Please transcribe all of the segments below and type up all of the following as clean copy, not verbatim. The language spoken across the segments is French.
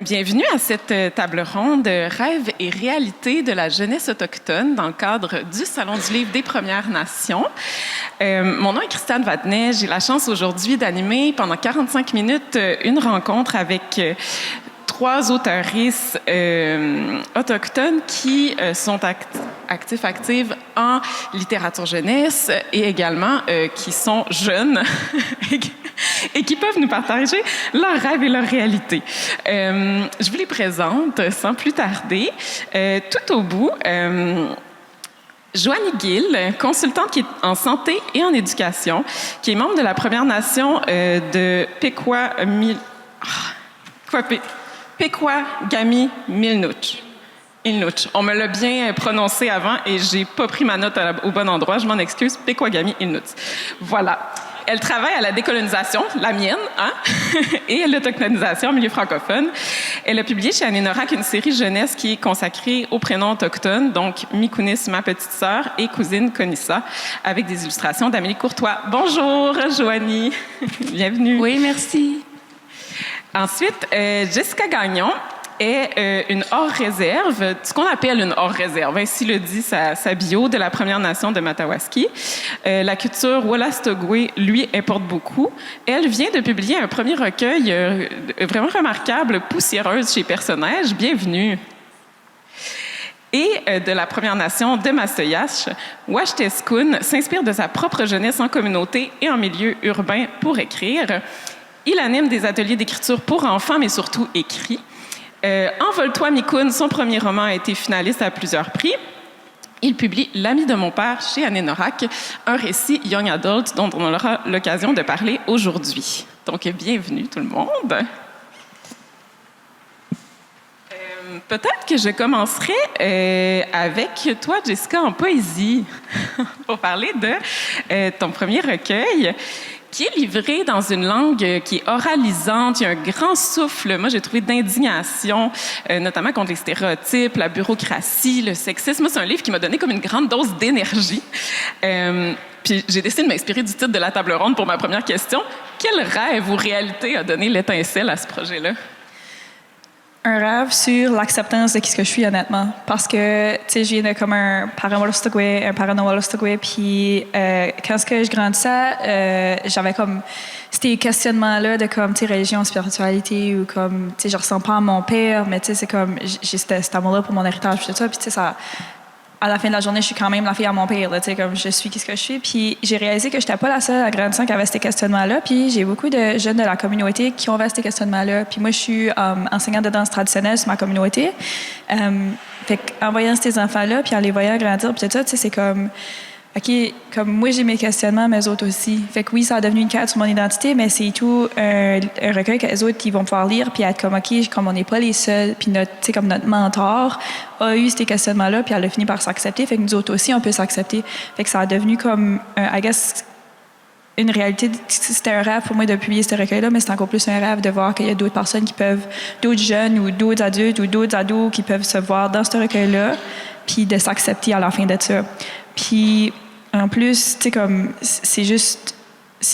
Bienvenue à cette table ronde Rêves et réalités de la jeunesse autochtone dans le cadre du Salon du livre des Premières Nations. Mon nom est Christiane Vadnet. J'ai la chance aujourd'hui d'animer pendant 45 minutes une rencontre avec trois auteuristes autochtones qui sont actives en littérature jeunesse et également qui sont jeunes et qui peuvent nous partager leurs rêves et leurs réalités. Je vous les présente sans plus tarder. Tout au bout, Joanie Gill, consultante qui est en santé et en éducation, qui est membre de la Première Nation de Pequawagami-Milnouch. On me l'a bien prononcé avant et j'ai pas pris ma note au bon endroit. Je m'en excuse. Pequawagami-Milnouch. Voilà. Elle travaille à la décolonisation, la mienne, hein? Et l'autochtonisation en milieu francophone. Elle a publié chez Anénorak une série jeunesse qui est consacrée aux prénoms autochtones, donc Mikunis, ma petite sœur, et cousine Konissa, avec des illustrations d'Amélie Courtois. Bonjour, Joanie. Bienvenue. Oui, merci. Ensuite, Jessica Gagnon est une hors-réserve, ce qu'on appelle une hors-réserve. Ainsi le dit sa bio de la Première Nation de Matawaski. La culture Wolastoqey lui importe beaucoup. Elle vient de publier un premier recueil vraiment remarquable, Poussiéreuse chez Personnage. Bienvenue. Et de la Première Nation de Mastoyache, Washteskun s'inspire de sa propre jeunesse en communauté et en milieu urbain pour écrire. Il anime des ateliers d'écriture pour enfants, mais surtout écrit. Envole-toi, Mikun, son premier roman a été finaliste à plusieurs prix. Il publie L'ami de mon père chez Anénorak, un récit young adult dont on aura l'occasion de parler aujourd'hui. Donc, bienvenue tout le monde. Peut-être que je commencerai avec toi, Jessica, en poésie, pour parler de ton premier recueil, qui est livré dans une langue qui est oralisante. Il y a un grand souffle, moi, j'ai trouvé, d'indignation, notamment contre les stéréotypes, la bureaucratie, le sexisme. Moi, c'est un livre qui m'a donné comme une grande dose d'énergie. Puis j'ai décidé de m'inspirer du titre de la table ronde pour ma première question. Quel rêve ou réalité a donné l'étincelle à ce projet-là? Un rêve sur l'acceptance de qui ce que je suis, honnêtement. Parce que, tu sais, je viens de comme un parent Wolastoqey, un parent non Wolastoqey, puis quand je grandissais, j'avais comme ces questionnements-là de comme, tu sais, religion, spiritualité, ou comme, tu sais, je ressens pas à mon père, mais tu sais, c'est comme, j'ai cet amour-là pour mon héritage, puis tout ça, puis tu sais, ça... À la fin de la journée, je suis quand même la fille à mon père, tu sais, comme je suis qui ce que je suis. Puis j'ai réalisé que j'étais pas la seule à grandissant qui avait ces questionnements-là. Puis j'ai beaucoup de jeunes de la communauté qui ont ces questionnements-là. Puis moi, je suis enseignante de danse traditionnelle sur ma communauté. Fait qu'en voyant ces enfants-là, puis en les voyant grandir, puis tout ça, tu sais, c'est comme... OK, comme moi, j'ai mes questionnements, mais eux autres aussi. Fait que oui, ça a devenu une carte sur mon identité, mais c'est tout un recueil que les autres qui vont pouvoir lire puis être comme, OK, comme on n'est pas les seuls, puis notre, tu sais, comme notre mentor a eu ces questionnements-là, puis elle a fini par s'accepter. Fait que nous autres aussi, on peut s'accepter. Fait que ça a devenu comme, I guess, une réalité. C'était un rêve pour moi de publier ce recueil-là, mais c'est encore plus un rêve de voir qu'il y a d'autres personnes qui peuvent, d'autres jeunes ou d'autres adultes ou d'autres ados qui peuvent se voir dans ce recueil-là, puis de s'accepter à la fin de ça. Puis, en plus, tu sais, comme, c'est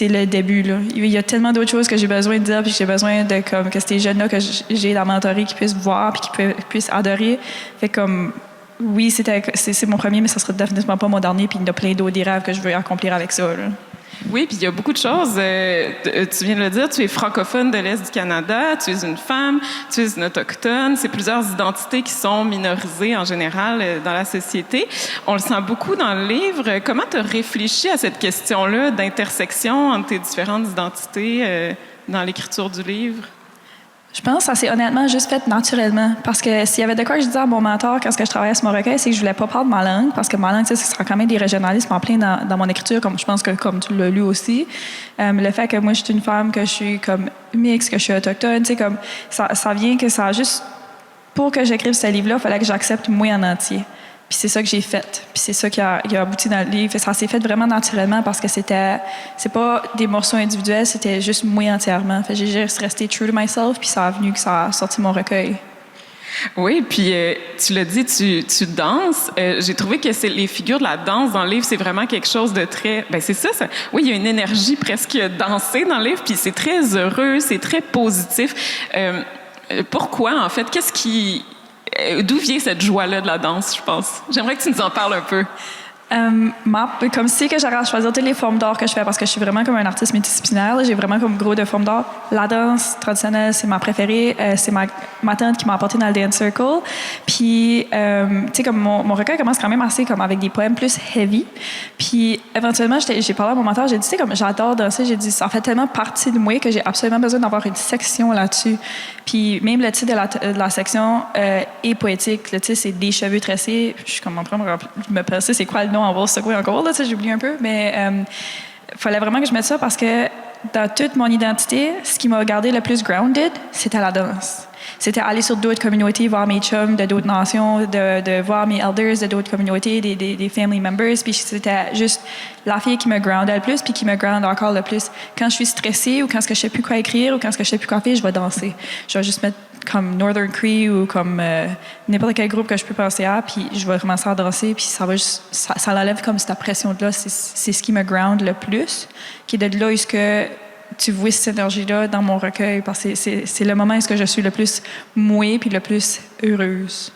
le début, là. Il y a tellement d'autres choses que j'ai besoin de dire, puis j'ai besoin de, comme, que ces jeunes-là que j'ai dans ma mentorée qui puissent voir, puis qui puissent adorer. Fait comme, oui, c'est mon premier, mais ça sera définitivement pas mon dernier, puis il y a plein d'autres rêves que je veux accomplir avec ça, là. Oui, puis il y a beaucoup de choses. Tu viens de le dire, tu es francophone de l'Est du Canada, tu es une femme, tu es une autochtone. C'est plusieurs identités qui sont minorisées en général dans la société. On le sent beaucoup dans le livre. Comment tu as réfléchi à cette question-là d'intersection entre tes différentes identités dans l'écriture du livre? Je pense que ça s'est honnêtement juste fait naturellement. Parce que s'il y avait de quoi que je disais à mon mentor quand je travaillais sur mon recueil, c'est que je voulais pas perdre ma langue. Parce que ma langue, tu sais, ce sera quand même des régionalismes en plein dans mon écriture, comme je pense que comme tu l'as lu aussi. Le fait que moi, je suis une femme, que je suis comme mixte, que je suis autochtone, tu sais, comme ça vient que ça a juste... Pour que j'écrive ce livre-là, il fallait que j'accepte moi en entier. Puis c'est ça que j'ai fait. Puis c'est ça qui a abouti dans le livre. Ça s'est fait vraiment naturellement parce que c'est pas des morceaux individuels, c'était juste moi entièrement. Fait que j'ai juste resté true to myself, puis ça a venu que ça a sorti mon recueil. Oui, puis tu l'as dit, tu danses. J'ai trouvé que les figures de la danse dans le livre, c'est vraiment quelque chose de très... Ben c'est ça. Oui, il y a une énergie presque dansée dans le livre, puis c'est très heureux, c'est très positif. pourquoi, en fait? D'où vient cette joie-là de la danse, je pense? J'aimerais que tu nous en parles un peu. Comme si que j'aurais à choisir toutes les formes d'art que je fais parce que je suis vraiment comme un artiste multidisciplinaire. J'ai vraiment comme gros de formes d'art. La danse traditionnelle, c'est ma préférée. C'est ma tante qui m'a apporté dans le Dance Circle. Puis, tu sais, comme mon recueil commence quand même assez comme avec des poèmes plus heavy. Puis, éventuellement, j'ai parlé à mon mentor, j'ai dit, tu sais, comme j'adore danser, j'ai dit, ça en fait tellement partie de moi que j'ai absolument besoin d'avoir une section là-dessus. Puis, même le titre de la section est poétique. Le titre, c'est Des cheveux tressés. Je suis comme en train de me penser, c'est quoi le nom en Wolastoqey encore, là, j'ai oublié un peu, mais il fallait vraiment que je mette ça parce que dans toute mon identité, ce qui m'a gardé le plus grounded, c'était la danse. C'était aller sur d'autres communautés, voir mes chums de d'autres nations, de voir mes elders de d'autres communautés, des family members. Puis c'était juste la fille qui me groundait le plus, puis qui me ground encore le plus. Quand je suis stressée ou quand je sais plus quoi écrire ou quand je sais plus quoi faire, je vais danser. Je vais juste mettre comme Northern Cree ou comme n'importe quel groupe que je peux penser à, puis je vais commencer à danser, puis ça va juste, ça l'enlève comme cette pression-là. C'est ce qui me ground le plus, qui est de là où est-ce que tu vois cette énergie-là dans mon recueil, parce que c'est le moment où est-ce que je suis le plus mouée puis le plus heureuse.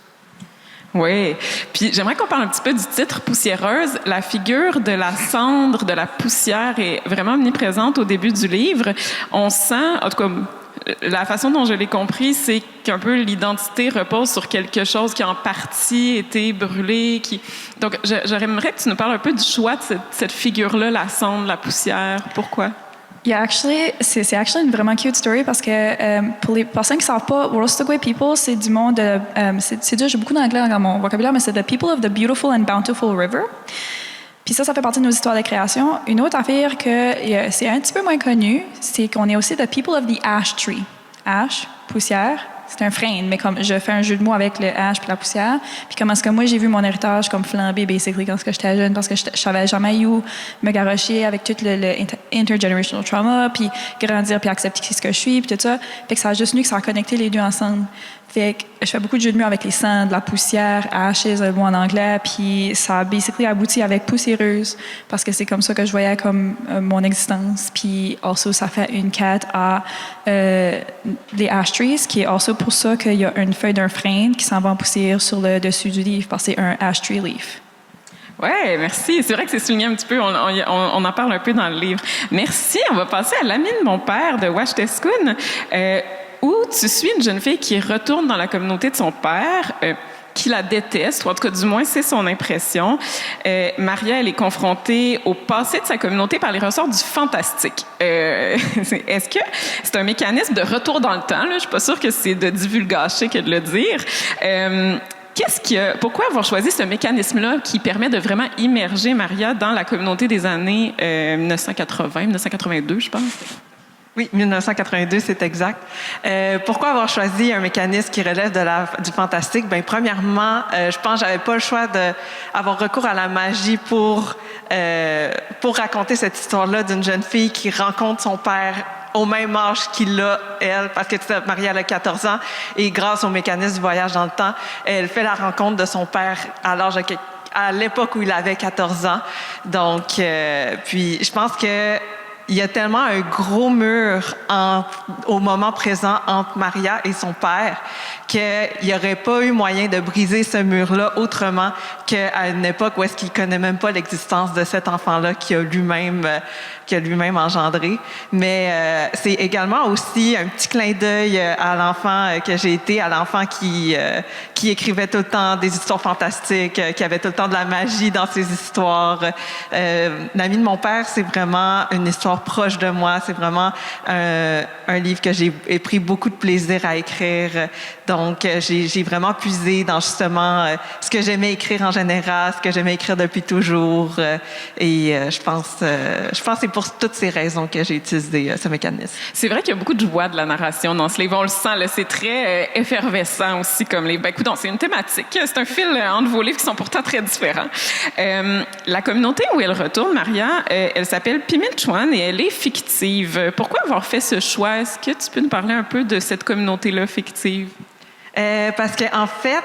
Oui. Puis j'aimerais qu'on parle un petit peu du titre Poussiéreuse. La figure de la cendre, de la poussière est vraiment omniprésente au début du livre. On sent, en tout cas, la façon dont je l'ai compris, c'est qu'un peu l'identité repose sur quelque chose qui a en partie été brûlé. Donc, j'aimerais que tu nous parles un peu du choix de cette figure-là, la cendre, la poussière. Pourquoi? C'est actually une vraiment cute story parce que pour les personnes qui ne savent pas, Wolastoqey people, c'est du monde c'est dur, j'ai beaucoup d'anglais dans mon vocabulaire, mais c'est the people of the beautiful and bountiful river. Puis ça fait partie de nos histoires de création. Une autre affaire que c'est un petit peu moins connu, c'est qu'on est aussi the people of the ash tree. Ash, poussière, c'est un frein, mais comme je fais un jeu de mots avec le ash puis la poussière. Puis comment est-ce que moi, j'ai vu mon héritage comme flamber, basically, quand j'étais jeune, parce que je savais jamais où me garrocher avec tout le intergenerational trauma, puis grandir, puis accepter ce que je suis, puis tout ça. Fait que ça a juste venu que ça a connecté les deux ensemble. Fait que je fais beaucoup de jeux de mots avec les cendres, la poussière, ashes, le mot en anglais, puis ça a basically abouti avec poussiéreuse, parce que c'est comme ça que je voyais comme mon existence. Puis also, ça fait une quête à les ash trees, qui est also pour ça qu'il y a une feuille d'un frêne qui s'en va en poussière sur le dessus du livre, parce que c'est un ash tree leaf. Oui, merci. C'est vrai que c'est souligné un petit peu. On en parle un peu dans le livre. Merci. On va passer à L'ami de mon père de Ouachtetskoun. Où tu suis une jeune fille qui retourne dans la communauté de son père, qui la déteste, ou en tout cas, du moins, c'est son impression. Maria, elle est confrontée au passé de sa communauté par les ressorts du fantastique. Est-ce que c'est un mécanisme de retour dans le temps? Là? Je suis pas sûre que c'est de divulgacher que de le dire. Pourquoi avoir choisi ce mécanisme-là qui permet de vraiment immerger Maria dans la communauté des années 1980, 1982, je pense? Oui, 1982, c'est exact. Pourquoi avoir choisi un mécanisme qui relève du fantastique? Bien, premièrement, je pense que j'avais pas le choix d'avoir recours à la magie pour raconter cette histoire-là d'une jeune fille qui rencontre son père au même âge qu'il a, elle, parce que Maria a 14 ans, et grâce au mécanisme du voyage dans le temps, elle fait la rencontre de son père à l'époque où il avait 14 ans. Donc, puis je pense que il y a tellement un gros mur au moment présent entre Maria et son père qu'il n'y aurait pas eu moyen de briser ce mur-là autrement qu'à une époque où est-ce qu'il connaît même pas l'existence de cet enfant-là qui a lui-même engendré. Mais c'est également aussi un petit clin d'œil à l'enfant que j'ai été, à l'enfant qui écrivait tout le temps des histoires fantastiques, qui avait tout le temps de la magie dans ses histoires. L'ami de mon père, c'est vraiment une histoire proche de moi. C'est vraiment un livre que j'ai pris beaucoup de plaisir à écrire. Donc, j'ai vraiment puisé dans justement ce que j'aimais écrire en général, ce que j'aimais écrire depuis toujours. Je pense que c'est pour toutes ces raisons que j'ai utilisé ce mécanisme. C'est vrai qu'il y a beaucoup de joie de la narration dans ce livre. On le sent, là, c'est très effervescent aussi comme livre. Ben, écoute, c'est une thématique. C'est un fil entre vos livres qui sont pourtant très différents. La communauté où elle retourne, Maria, elle s'appelle Piminchuan et elle est fictive. Pourquoi avoir fait ce choix? Est-ce que tu peux nous parler un peu de cette communauté-là fictive? Parce qu'en fait,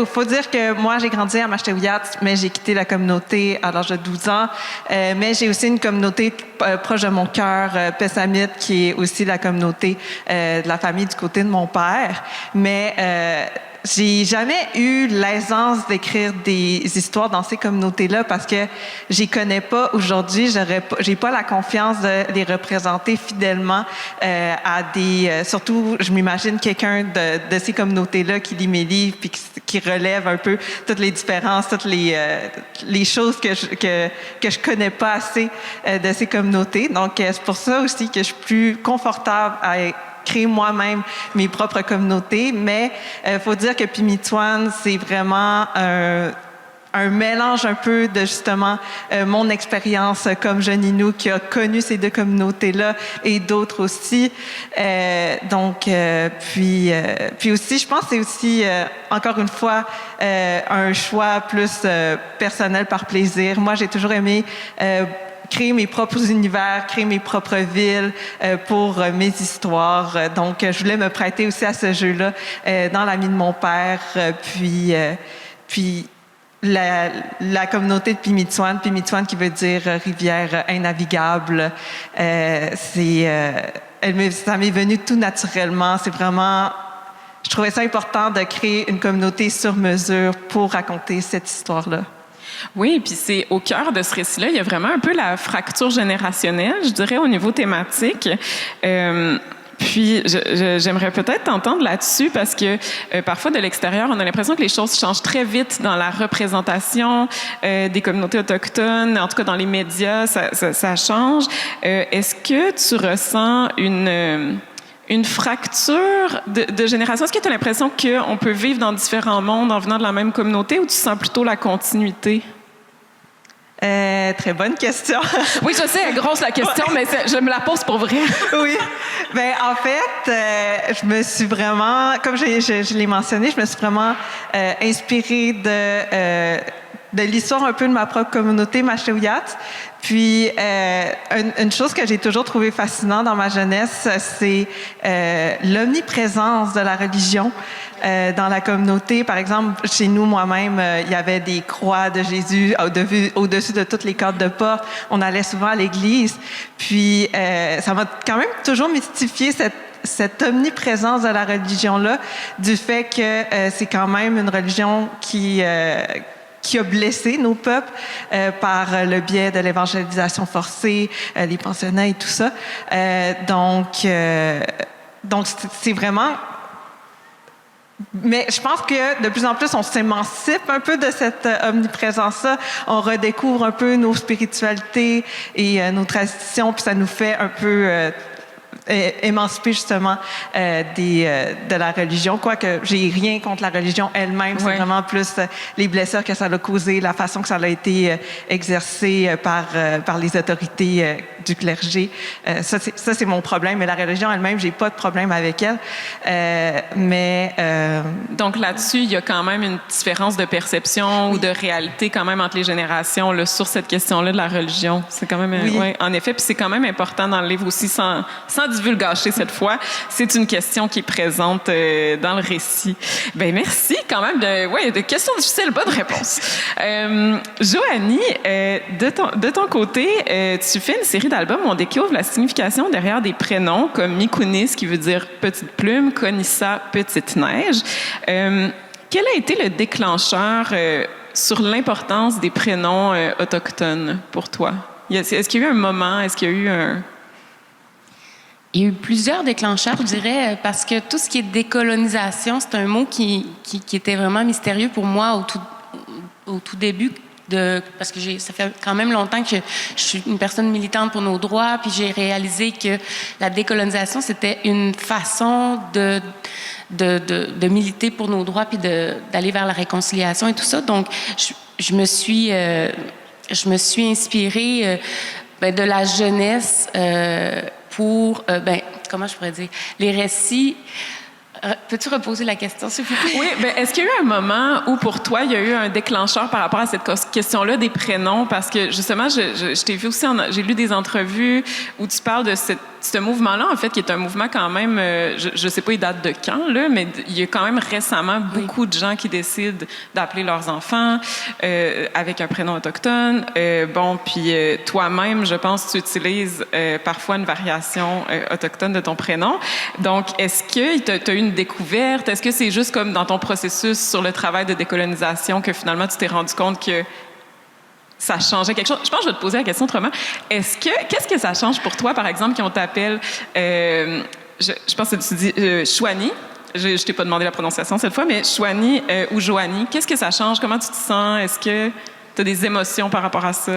faut dire que moi, j'ai grandi à Mashtewiyat, mais j'ai quitté la communauté à l'âge de 12 ans. Mais j'ai aussi une communauté proche de mon cœur, Pessamit, qui est aussi la communauté de la famille du côté de mon père. Mais j'ai jamais eu l'aisance d'écrire des histoires dans ces communautés-là parce que j'y connais pas aujourd'hui. J'ai pas la confiance de les représenter fidèlement à des. Surtout, je m'imagine quelqu'un de ces communautés-là qui lit mes livres puis qui relève un peu toutes les différences, toutes les choses que je connais pas assez de ces communautés. Donc, c'est pour ça aussi que je suis plus confortable à créer moi-même mes propres communautés, mais faut dire que Pimitouane, c'est vraiment un mélange un peu de justement mon expérience comme jeune Innu qui a connu ces deux communautés-là et d'autres aussi. Puis aussi, je pense que c'est aussi, encore une fois, un choix plus personnel par plaisir. Moi, j'ai toujours aimé créer mes propres univers, créer mes propres villes pour mes histoires. Donc, je voulais me prêter aussi à ce jeu-là dans l'ami de mon père. Puis la communauté de Pimitouane qui veut dire rivière innavigable, ça m'est venu tout naturellement. C'est vraiment... Je trouvais ça important de créer une communauté sur mesure pour raconter cette histoire-là. Oui, puis c'est au cœur de ce récit-là, il y a vraiment un peu la fracture générationnelle, je dirais, au niveau thématique. Puis, j'aimerais peut-être t'entendre là-dessus parce que parfois, de l'extérieur, on a l'impression que les choses changent très vite dans la représentation des communautés autochtones. En tout cas, dans les médias, ça change. Est-ce que tu ressens une fracture de génération? Est-ce que tu as l'impression qu'on peut vivre dans différents mondes en venant de la même communauté ou tu sens plutôt la continuité? Très bonne question. Oui, je sais, grosse la question, mais je me la pose pour vrai. Oui. Ben en fait, je me suis vraiment, comme je l'ai mentionné, je me suis vraiment inspirée de l'histoire un peu de ma propre communauté, Mashtewiyat. Puis, une chose que j'ai toujours trouvé fascinante dans ma jeunesse, c'est l'omniprésence de la religion dans la communauté. Par exemple, chez nous, moi-même, il y avait des croix de Jésus au-dessus de toutes les cadres de porte. On allait souvent à l'église. Puis, ça m'a quand même toujours mystifié cette omniprésence de la religion-là, du fait que c'est quand même une religion qui a blessé nos peuples par le biais de l'évangélisation forcée, les pensionnats et tout ça. Donc c'est vraiment... Mais je pense que de plus en plus, on s'émancipe un peu de cette omniprésence-là. On redécouvre un peu nos spiritualités et nos traditions, puis ça nous fait un peu... émanciper justement de la religion, quoique j'ai rien contre la religion elle-même, c'est vraiment plus les blessures que ça a causées, la façon que ça a été exercé par les autorités du clergé. Ça c'est mon problème, mais la religion elle-même, j'ai pas de problème avec elle. Donc là-dessus, il y a quand même une différence de perception ou de réalité quand même entre les générations là, sur cette question-là de la religion. C'est quand même, ouais, en effet, puis c'est quand même important dans le livre aussi, sans divulgacher cette fois. C'est une question qui est présente dans le récit. Ben merci quand même de questions difficiles, bonne réponse. Joanie, de ton côté, tu fais une série d'albums où on découvre la signification derrière des prénoms comme Mikunis, qui veut dire petite plume, Konissa, petite neige. Quel a été le déclencheur sur l'importance des prénoms autochtones pour toi? Est-ce qu'il y a eu un moment? Est-ce qu'il y a eu un... Il y a eu plusieurs déclencheurs, je dirais, parce que tout ce qui est décolonisation, c'est un mot qui était vraiment mystérieux pour moi au tout début, parce que ça fait quand même longtemps que je suis une personne militante pour nos droits, puis j'ai réalisé que la décolonisation, c'était une façon de militer pour nos droits, puis d'aller vers la réconciliation et tout ça. Donc, je me suis inspirée de la jeunesse pour, comment je pourrais dire, les récits. Peux-tu reposer la question, s'il vous plaît? Oui, est-ce qu'il y a eu un moment où, pour toi, il y a eu un déclencheur par rapport à cette question-là des prénoms? Parce que, justement, je t'ai vu aussi, j'ai lu des entrevues où tu parles de ce mouvement-là, en fait, qui est un mouvement quand même, je sais pas, il date de quand, là, mais il y a quand même récemment beaucoup de gens qui décident d'appeler leurs enfants avec un prénom autochtone. Bon, puis toi-même, je pense, tu utilises parfois une variation autochtone de ton prénom. Donc, est-ce que tu as eu une découverte? Est-ce que c'est juste comme dans ton processus sur le travail de décolonisation que finalement tu t'es rendu compte que ça changeait quelque chose? Je pense que je vais te poser la question autrement. Qu'est-ce que ça change pour toi, par exemple, quand on t'appelle, je pense que tu dis Chouani. Je t'ai pas demandé la prononciation cette fois, mais Chouani ou Joanie, qu'est-ce que ça change? Comment tu te sens? Est-ce que tu as des émotions par rapport à ça?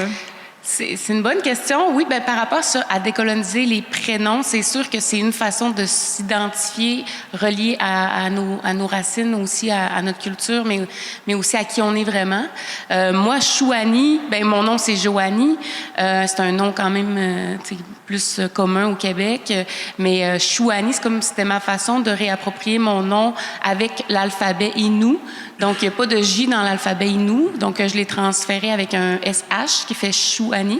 C'est une bonne question. Oui, ben, par rapport à décoloniser les prénoms, c'est sûr que c'est une façon de s'identifier relié à nos racines, aussi à notre culture, mais aussi à qui on est vraiment. Moi, Chouani, ben, mon nom, c'est Joanie. C'est un nom quand même plus commun au Québec. Mais Chouani, c'est comme c'était ma façon de réapproprier mon nom avec l'alphabet Innu. Donc, il n'y a pas de J dans l'alphabet Innu. Donc, je l'ai transféré avec un SH qui fait Chouani.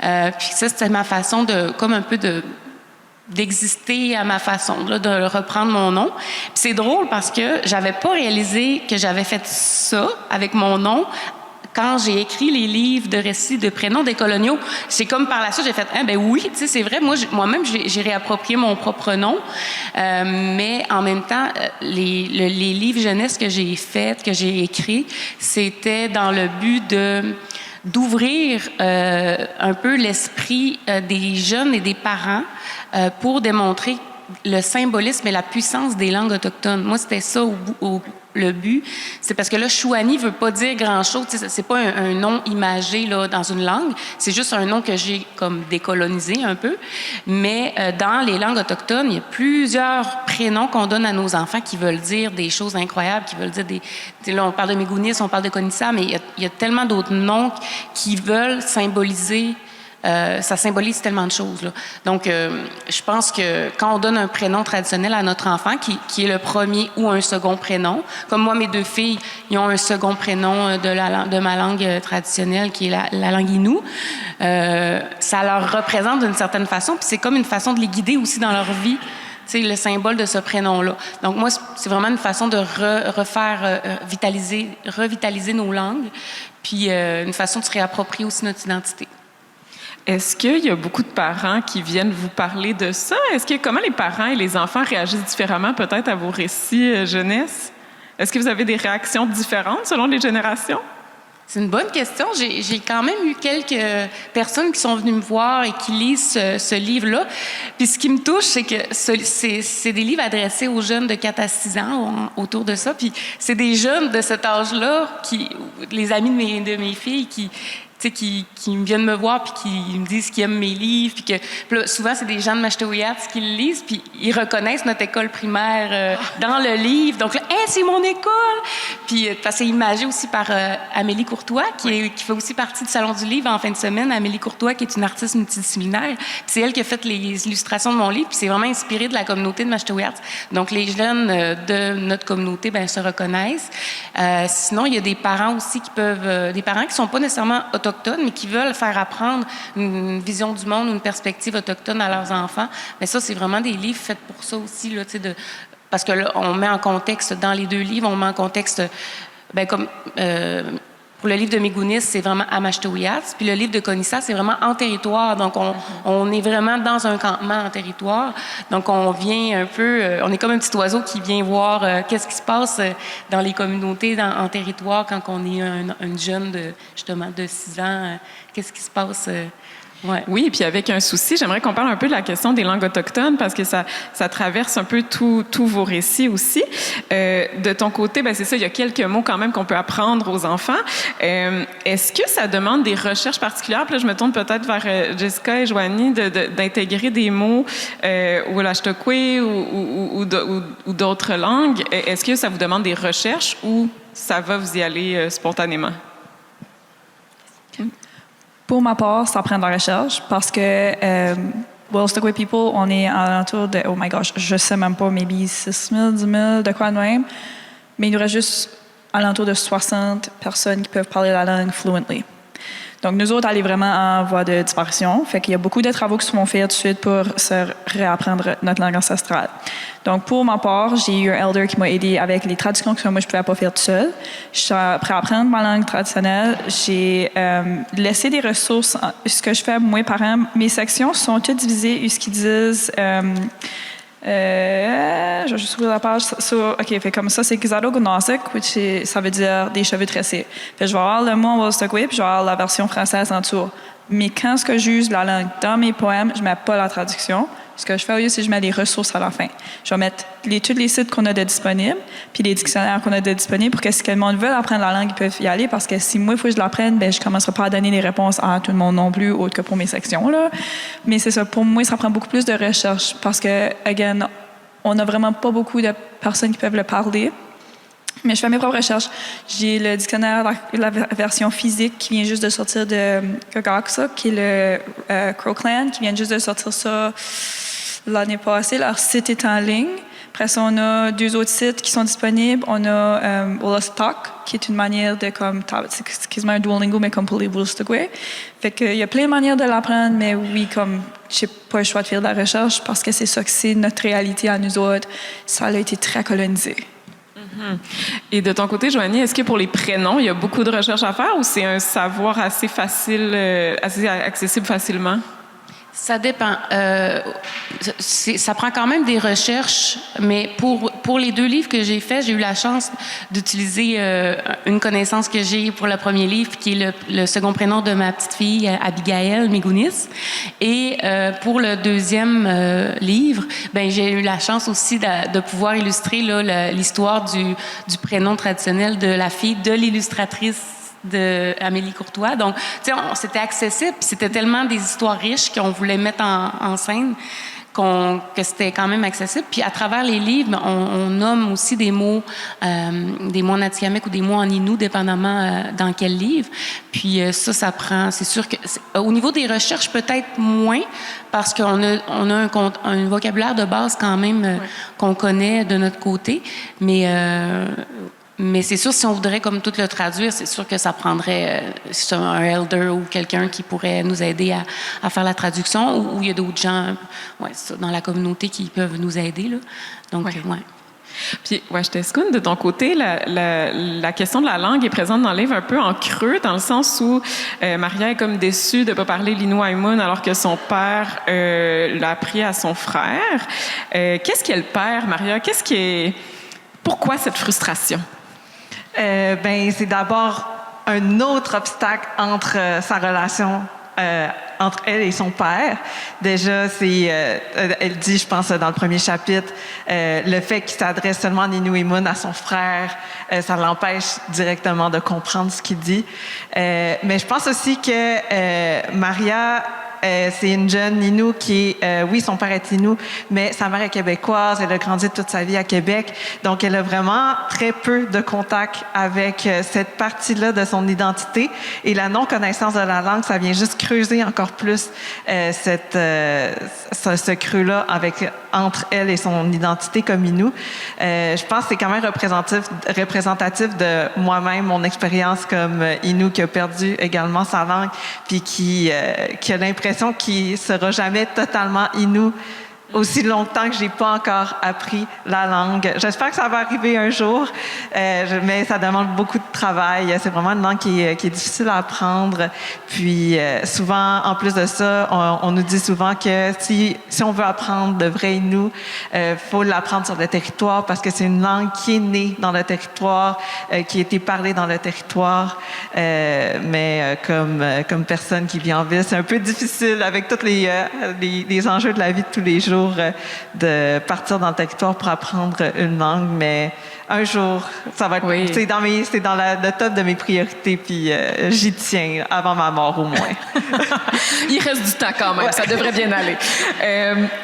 Puis ça, c'était ma façon comme un peu d'exister à ma façon, là, de reprendre mon nom. Puis c'est drôle parce que j'avais pas réalisé que j'avais fait ça avec mon nom quand j'ai écrit les livres de récits de prénoms décoloniaux. C'est comme par la suite, j'ai fait « Ah, ben oui, tu sais, c'est vrai, moi-même, j'ai réapproprié mon propre nom. » Mais en même temps, les livres jeunesse que j'ai faits, que j'ai écrits, c'était dans le but d'ouvrir un peu l'esprit des jeunes et des parents pour démontrer le symbolisme et la puissance des langues autochtones. Moi, c'était ça le but. C'est parce que là, Chouani veut pas dire grand-chose. C'est pas un nom imagé là, dans une langue. C'est juste un nom que j'ai comme décolonisé un peu. Mais dans les langues autochtones, il y a plusieurs prénoms qu'on donne à nos enfants qui veulent dire des choses incroyables, qui veulent dire là, on parle de Mégounis, on parle de Konissa, mais il y a tellement d'autres noms qui veulent symboliser. Ça symbolise tellement de choses, là. Donc, je pense que quand on donne un prénom traditionnel à notre enfant, qui est le premier ou un second prénom, comme moi, mes deux filles, ils ont un second prénom de ma langue traditionnelle, qui est la langue Innu, ça leur représente d'une certaine façon, puis c'est comme une façon de les guider aussi dans leur vie. C'est le symbole de ce prénom-là. Donc, moi, c'est vraiment une façon de revitaliser nos langues, puis une façon de se réapproprier aussi notre identité. Est-ce qu'il y a beaucoup de parents qui viennent vous parler de ça? Comment les parents et les enfants réagissent différemment peut-être à vos récits jeunesse? Est-ce que vous avez des réactions différentes selon les générations? C'est une bonne question. J'ai quand même eu quelques personnes qui sont venues me voir et qui lisent ce livre-là. Puis ce qui me touche, c'est que c'est des livres adressés aux jeunes de 4 à 6 ans autour de ça. Puis c'est des jeunes de cet âge-là, les amis de mes filles, qui viennent me voir puis qui me disent qu'ils aiment mes livres. Puis là, souvent, c'est des gens de Mashtaweyat qui le lisent puis ils reconnaissent notre école primaire dans le livre. Donc là, « Hey, c'est mon école! » Puis c'est imagé aussi par Amélie Courtois, qui fait aussi partie du Salon du livre en fin de semaine. Amélie Courtois, qui est une artiste multidisciplinaire. Puis c'est elle qui a fait les illustrations de mon livre. Puis c'est vraiment inspiré de la communauté de Mashtaweyat. Donc les jeunes de notre communauté se reconnaissent. Sinon, il y a des parents aussi des parents qui sont pas nécessairement autochtones, mais qui veulent faire apprendre une vision du monde, une perspective autochtone à leurs enfants. Mais ça, c'est vraiment des livres faits pour ça aussi, là, parce que là, on met en contexte, dans les 2 livres, on met en contexte, comme pour le livre de Mégounis, c'est vraiment à Mashtaweyat, puis le livre de Konissa, c'est vraiment en territoire. Donc, on est vraiment dans un campement en territoire. Donc, on vient un peu, on est comme un petit oiseau qui vient voir qu'est-ce qui se passe dans les communautés, en territoire, quand on est un jeune de 6 ans, qu'est-ce qui se passe. Ouais. Oui, puis avec un souci, j'aimerais qu'on parle un peu de la question des langues autochtones parce que ça traverse un peu tous vos récits aussi. De ton côté, c'est ça, il y a quelques mots quand même qu'on peut apprendre aux enfants. Est-ce que ça demande des recherches particulières? Puis là, je me tourne peut-être vers Jessica et Joanie d'intégrer des mots ou l'Ashtokwe ou d'autres langues. Est-ce que ça vous demande des recherches ou ça va vous y aller spontanément? Pour ma part, ça prend de la recherche parce que Wolastoqey People, on est à l'entour de, oh my gosh, je sais même pas, maybe 6 000, 10 000, de quoi de même. Mais il nous reste juste à l'entour de 60 personnes qui peuvent parler la langue fluently. Donc, nous autres, elle est vraiment en voie de disparition. Fait qu'il y a beaucoup de travaux qui se font faire tout de suite pour se réapprendre notre langue ancestrale. Donc, pour ma part, j'ai eu un elder qui m'a aidé avec les traductions que moi, je ne pouvais pas faire tout seul. Je suis après apprendre ma langue traditionnelle. J'ai laissé des ressources. Ce que je fais, moi, par exemple, mes sections sont toutes divisées, ce qu'ils disent... je vais juste ouvrir la page. OK, fait comme ça, c'est Gizadogonosik, ça veut dire des cheveux tressés. Fait je vais avoir le mot en Wolastoqey, puis je vais avoir la version française en dessous. Mais quand ce que j'use la langue dans mes poèmes, je ne mets pas la traduction. Ce que je fais au lieu, c'est que je mets les ressources à la fin. Je vais mettre tous les sites qu'on a de disponibles, puis les dictionnaires qu'on a de disponibles pour que si le monde veut apprendre la langue, ils peuvent y aller. Parce que si moi, il faut que je l'apprenne, ben je ne commencerai pas à donner des réponses à tout le monde non plus, autre que pour mes sections. Là. Mais c'est ça. Pour moi, ça prend beaucoup plus de recherche parce que, again, on n'a vraiment pas beaucoup de personnes qui peuvent le parler. Mais je fais mes propres recherches. J'ai le dictionnaire, la version physique qui vient juste de sortir de Gagaxa, qui est le Crowclan, qui vient juste de sortir ça l'année passée. Leur site est en ligne. Après ça, on a 2 autres sites qui sont disponibles. On a Wolastoq, qui est une manière de c'est quasiment un Duolingo, mais comme pour les Wolastoqey. Fait qu'il y a plein de manières de l'apprendre, mais oui, comme j'ai pas le choix de faire de la recherche parce que c'est ça que c'est notre réalité à nous autres. Ça a été très colonisé. Et de ton côté, Joanie, est-ce que pour les prénoms, il y a beaucoup de recherches à faire ou c'est un savoir assez facile, assez accessible facilement? Ça dépend. Ça prend quand même des recherches, mais pour les 2 livres que j'ai faits, j'ai eu la chance d'utiliser une connaissance que j'ai pour le premier livre, qui est le second prénom de ma petite fille, Abigail Migounis. Et pour le 2e livre, ben j'ai eu la chance aussi de pouvoir illustrer là, l'histoire du prénom traditionnel de la fille de l'illustratrice de Amélie Courtois. Donc, tu sais, c'était accessible, puis c'était tellement des histoires riches qu'on voulait mettre en scène que c'était quand même accessible. Puis à travers les livres, on nomme aussi des mots en atikamekw ou des mots en inou, dépendamment dans quel livre. Puis ça prend... C'est sûr que... Au niveau des recherches, peut-être moins, parce qu'on a un vocabulaire de base quand même qu'on connaît de notre côté. Mais c'est sûr, si on voudrait comme tout le traduire, c'est sûr que ça prendrait un elder ou quelqu'un qui pourrait nous aider à faire la traduction, ou il y a d'autres gens dans la communauté qui peuvent nous aider. Là. Donc, Puis, Washteskoun, de ton côté, la question de la langue est présente dans le livre un peu en creux, dans le sens où Maria est comme déçue de ne pas parler l'Innu-Aimun alors que son père l'a appris à son frère. Qu'est-ce qu'elle perd, Maria? Pourquoi cette frustration? C'est d'abord un autre obstacle entre sa relation entre elle et son père. Déjà, elle dit, je pense, dans le premier chapitre, le fait qu'il s'adresse seulement en Innu-Aimun à son frère, ça l'empêche directement de comprendre ce qu'il dit. Mais je pense aussi que Maria... c'est une jeune Innu qui est, oui, son père est Innu, mais sa mère est québécoise. Elle a grandi toute sa vie à Québec. Donc, elle a vraiment très peu de contact avec cette partie-là de son identité. Et la non-connaissance de la langue, ça vient juste creuser encore plus ce creux-là entre elle et son identité comme Innu. Je pense que c'est quand même représentatif de moi-même, mon expérience comme Innu qui a perdu également sa langue, puis qui a l'impression qu'il ne sera jamais totalement Innu aussi longtemps que j'ai pas encore appris la langue. J'espère que ça va arriver un jour, mais ça demande beaucoup de travail. C'est vraiment une langue qui est difficile à apprendre. Puis souvent, en plus de ça, on nous dit souvent que si on veut apprendre de vrai Innu, faut l'apprendre sur le territoire parce que c'est une langue qui est née dans le territoire, qui a été parlée dans le territoire. Mais comme personne qui vit en ville, c'est un peu difficile avec tous les enjeux de la vie de tous les jours de partir dans le territoire pour apprendre une langue, mais un jour, ça va être... Oui. C'est dans le top de mes priorités, puis j'y tiens avant ma mort au moins. Il reste du temps quand même, ça devrait bien aller.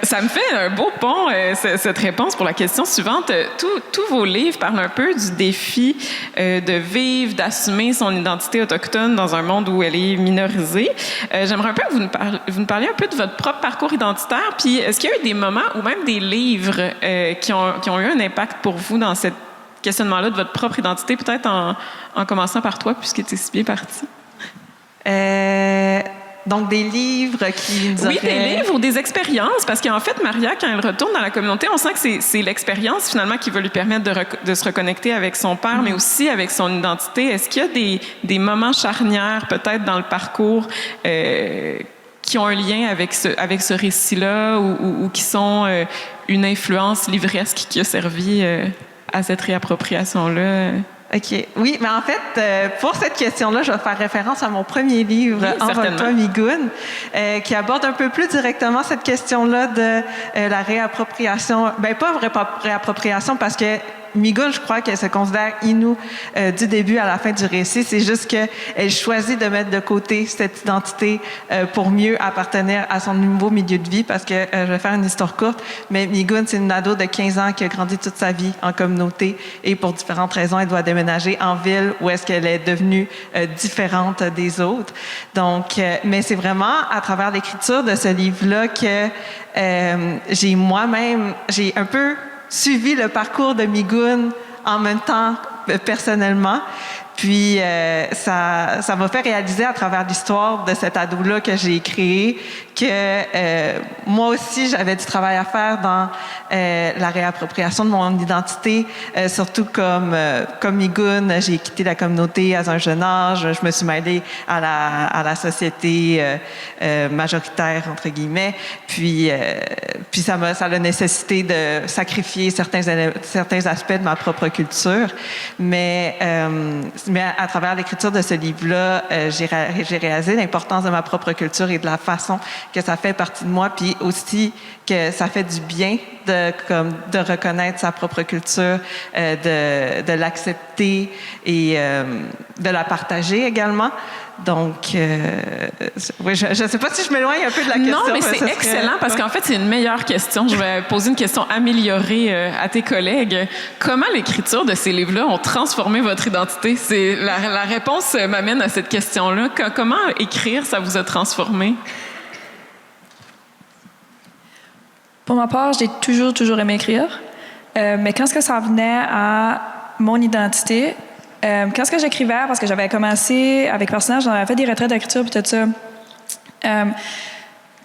Ça me fait un beau pont, cette réponse pour la question suivante. Tous vos livres parlent un peu du défi de vivre, d'assumer son identité autochtone dans un monde où elle est minorisée. J'aimerais un peu que vous nous parliez un peu de votre propre parcours identitaire, puis est-ce qu'il y a eu des moments ou même des livres qui ont eu un impact pour vous dans ce questionnement-là de votre propre identité, peut-être en commençant par toi, puisque tu es si bien partie? Donc, des livres qui nous Oui, auraient... des livres ou des expériences, parce qu'en fait, Maria, quand elle retourne dans la communauté, on sent que c'est l'expérience, finalement, qui va lui permettre de se reconnecter avec son père, mais aussi avec son identité. Est-ce qu'il y a des moments charnières, peut-être, dans le parcours qui ont un lien avec ce récit-là ou qui sont une influence livresque qui a servi à cette réappropriation-là? OK. Oui, mais en fait, pour cette question-là, je vais faire référence à mon premier livre, Oui, Envole-toi, Migoun, qui aborde un peu plus directement cette question-là de la réappropriation. Ben pas réappropriation, parce que Migoun, je crois qu'elle se considère Innu du début à la fin du récit. C'est juste qu'elle choisit de mettre de côté cette identité pour mieux appartenir à son nouveau milieu de vie, parce que je vais faire une histoire courte, mais Migoun, c'est une ado de 15 ans qui a grandi toute sa vie en communauté et pour différentes raisons, elle doit déménager en ville où est-ce qu'elle est devenue différente des autres. Donc, mais c'est vraiment à travers l'écriture de ce livre-là que j'ai un peu suivi le parcours de Migoun en même temps personnellement. Puis, ça m'a fait réaliser à travers l'histoire de cet ado-là que j'ai créé que moi aussi, j'avais du travail à faire dans la réappropriation de mon identité, surtout comme Migoun, j'ai quitté la communauté à un jeune âge, je me suis mêlée à la société majoritaire, entre guillemets, puis ça a nécessité de sacrifier certains aspects de ma propre culture, mais à travers l'écriture de ce livre-là, j'ai réalisé l'importance de ma propre culture et de la façon que ça fait partie de moi, puis aussi que ça fait du bien de reconnaître sa propre culture, de l'accepter et de la partager également. Donc, oui, je ne sais pas si je m'éloigne un peu de la question. Non, mais c'est excellent parce qu'en fait, c'est une meilleure question. Je vais poser une question améliorée à tes collègues. Comment l'écriture de ces livres-là ont transformé votre identité? La réponse m'amène à cette question-là. Comment écrire, ça vous a transformé? Pour ma part, j'ai toujours aimé écrire. Mais quand ça venait à mon identité, quand j'écrivais, parce que j'avais commencé avec personnage, j'avais fait des retraites d'écriture puis tout ça.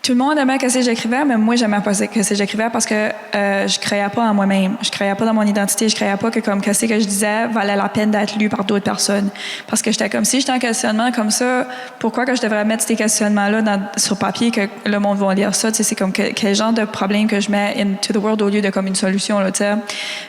Tout le monde aimait ce que j'écrivais, mais moi, j'aimais pas ce que j'écrivais parce que je croyais pas en moi-même. Je croyais pas dans mon identité. Je croyais pas que ce que je disais valait la peine d'être lu par d'autres personnes. Parce que j'étais comme si j'étais en questionnement comme ça, pourquoi que je devrais mettre ces questionnements-là sur papier que le monde va lire ça? C'est comme quel genre de problème que je mets into the world au lieu de comme une solution, là, t'sais.